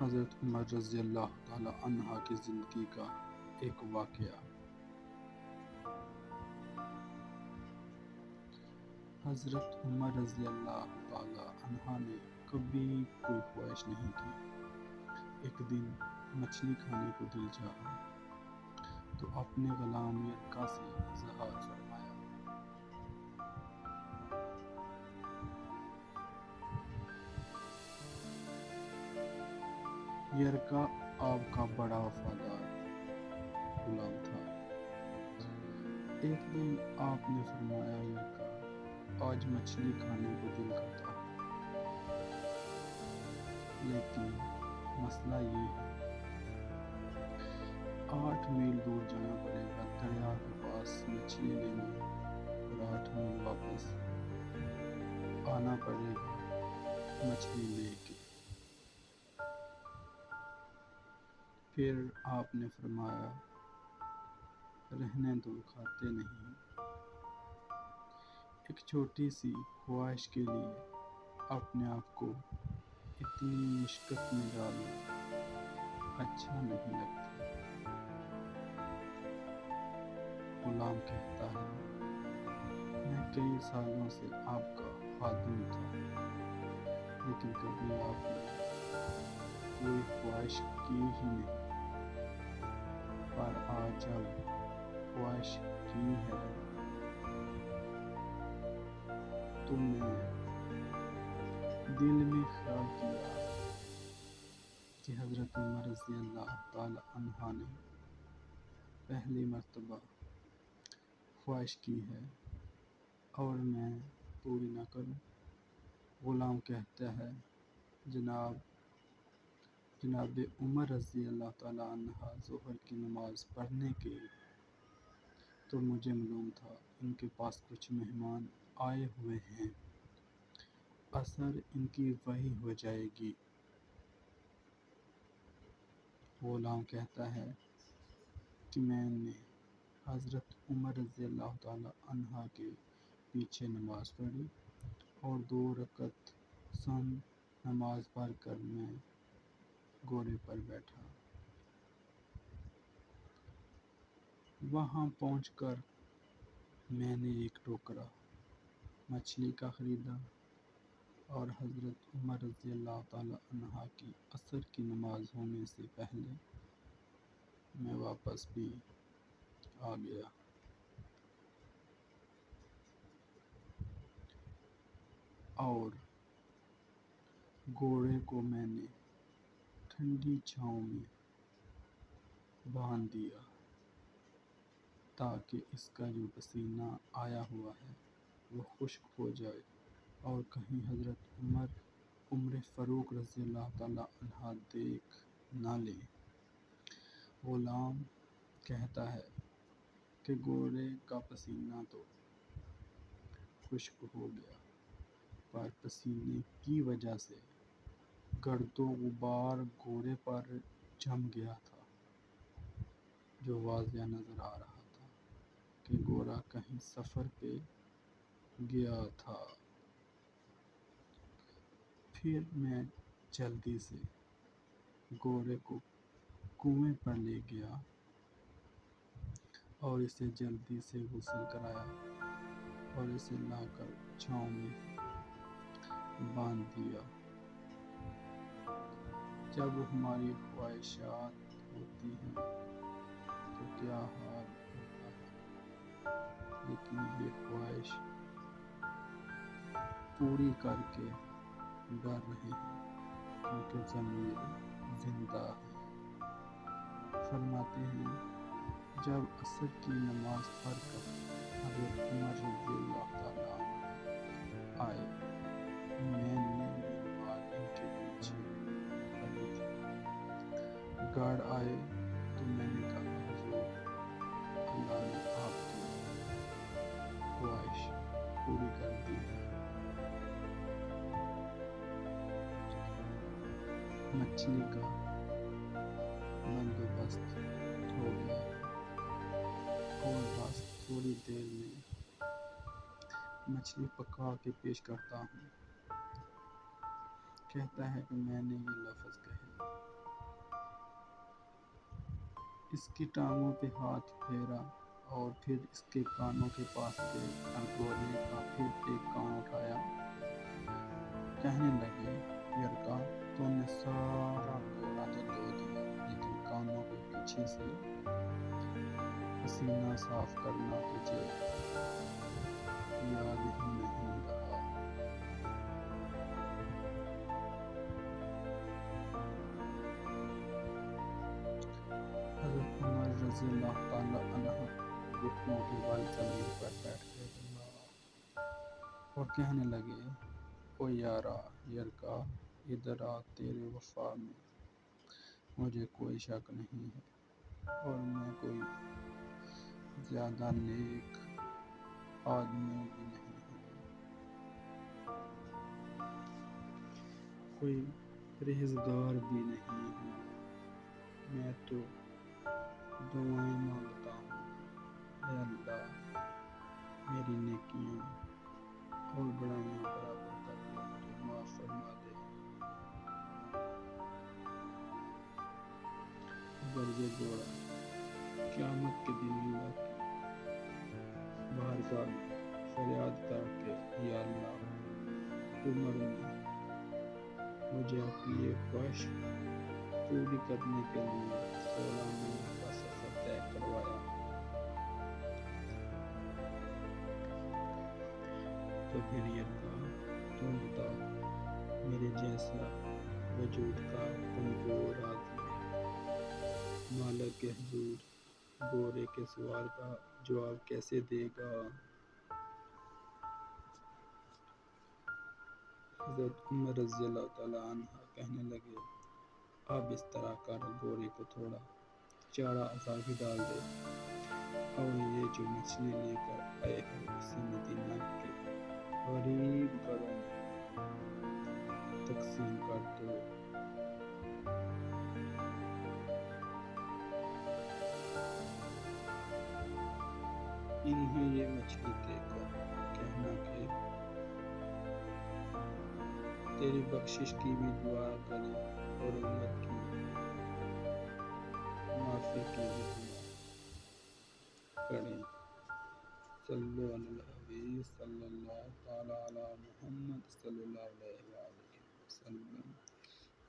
حضرت عمر رضی اللہ تعالی عنہ کی زندگی کا ایک واقعہ۔ حضرت عمر رضی اللہ تعالی عنہ نے کبھی کوئی خواہش نہیں کی۔ ایک دن مچھلی کھانے کو دل چاہا تو اپنے غلام یرکا سے اظہار فرمایا۔ یرکا آپ کا بڑا وفادار غلام تھا۔ ایک دن آپ نے فرمایا، یرکا آج مچھلی کھانے کو دل کرتا ہے، لیکن مسئلہ یہ ہے 8 میل دور جانا پڑے گا دریا کے پاس مچھلی لینے، اور 8 میل واپس آنا پڑے گا مچھلی لے کے۔ پھر آپ نے فرمایا، رہنے دو، کھاتے نہیں۔ ایک چھوٹی سی خواہش کے لیے اپنے آپ کو اتنی مشقت میں ڈالنا اچھا نہیں لگتا۔ غلام کہتا ہے، میں کئی سالوں سے آپ کا خادم تھا، لیکن کبھی آپ نے کوئی خواہش کی ہی نہیں، پر آج جب خواہش کی ہے تو میں دل میں خیال کیا کہ حضرت عمر رضی اللہ تعالی عنہ نے پہلی مرتبہ خواہش کی ہے اور میں پوری نہ کروں۔ غلام کہتا ہے، جناب عمر رضی اللہ تعالی عنہ ظہر کی نماز پڑھنے کے تو مجھے معلوم تھا ان کے پاس کچھ مہمان آئے ہوئے ہیں، عصر ان کی وحی ہو جائے گی۔ غلام کہتا ہے کہ میں نے حضرت عمر رضی اللہ تعالی عنہ کے پیچھے نماز پڑھی اور 2 رکعت سن نماز پڑھ کر میں گھوڑے پر بیٹھا۔ وہاں پہنچ کر میں نے ایک ٹوکرا مچھلی کا خریدا اور حضرت عمر رضی اللہ تعالی عنہ کی عصر کی نماز ہونے سے پہلے میں واپس بھی آ گیا۔ اور گھوڑے کو میں نے ٹھنڈی چھاؤں میں باندھ دیا تاکہ اس کا جو پسینہ آیا ہوا ہے وہ خشک ہو جائے اور کہیں حضرت عمر فاروق رضی اللہ تعالی عنہ دیکھ نہ لیں۔ غلام کہتا ہے کہ گھوڑے کا پسینہ تو خشک ہو گیا، پر پسینے کی وجہ سے گرد و غبار گھوڑے پر جم گیا تھا، جو واضح نظر آ رہا تھا کہ گھوڑا کہیں سفر پہ گیا تھا۔ پھر میں جلدی سے گھوڑے کو کنویں پر لے گیا اور اسے جلدی سے غسل کرایا اور اسے لا کر چھاؤں میں باندھ دیا۔ جب ہماری خواہشات ہوتی ہیں تو کیا حال ہوتا ہے، لیکن یہ خواہش پوری کر کے ڈر رہے ہیں کیونکہ ضمیر زندہ ہے۔ فرماتے ہیں، جب عصر کی نماز پڑھ کر حضرت عمر رضی اللہ تعالی عنہ آئے، میں نے بھی نماز ان کے پیچھے پڑھی تھی۔ گھر آئے تو میں نے کہا، حضور، اللہ نے آپ کی خواہش پوری کر دی ہے۔ مچھلی کا بندوبست ہو گیا اور بس تھوڑی دیر میں مچھلی پکا کے پیش کرتا ہوں۔ کہتا ہے کہ میں نے یہ لفظ کہے اس کی ٹانگوں پہ ہاتھ پھیرا اور پھر اس کے کانوں کے پاس گئے اور گورے کا پھر ایک کان اٹھایا۔ کہنے لگے، یرکا تو نے سارا گورا جلو دیا، لیکن کانوں کے پیچھے سے پسینہ صاف کرنا تجھے یاد ہی نہیں رہا۔ حضرت عمر رضی اللہ تعالیٰ عنہ گھٹنوں کے بل زمین پر بیٹھ گئے اور کہنے لگے، او یارا یرکا، ادھر آ، تیرے وفا میں مجھے کوئی شک نہیں ہے اور میں کوئی زیادہ نیک آدمی بھی نہیں ہوں، کوئی پرہیزگار بھی نہیں ہوں، میں تو دعائیں مانگتا ہوں، اے اللہ میری نیکیاں اور برائیاں برابر کر کے مجھے معاف فرما دے۔ اگر یہ گھوڑا قیامت کے دن اللہ کی بارگاہ میں فریاد کر کے، یا اللہ عمر نے مجھے اپنی ایک خواہش پوری کرنے کے لیے 16 میل کا سفر طے کروایا، تو پھر یرکا تو بتا، میرے جیسا وجود کا کمزور آدمی مالک کے حضور گورے کے سوال کا جواب کیسے دے گا؟ حضرت عمر رضی اللہ تعالیٰ عنہ کہنے لگے، اب اس طرح کر، گورے کو تھوڑا چارہ اضافی ڈال دے اور یہ جو مچھلی لے کر آئے ہو اسے مدینہ کے غریب گھروں میں تقسیم کر دو۔ انہیں یہ مچھلی دے کر کہنا کہ تیری بخشش کی بھی دعا کریں اور عمر کی معافی کی بھی دعا کریں۔ صلو علی الحبیب صلی اللہ تعالیٰ علی محمد صلی اللہ علیہ وآلہ وسلم۔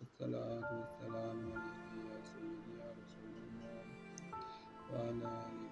الصلاۃ والسلام علیک یا سیدی یا رسول اللہ وعلی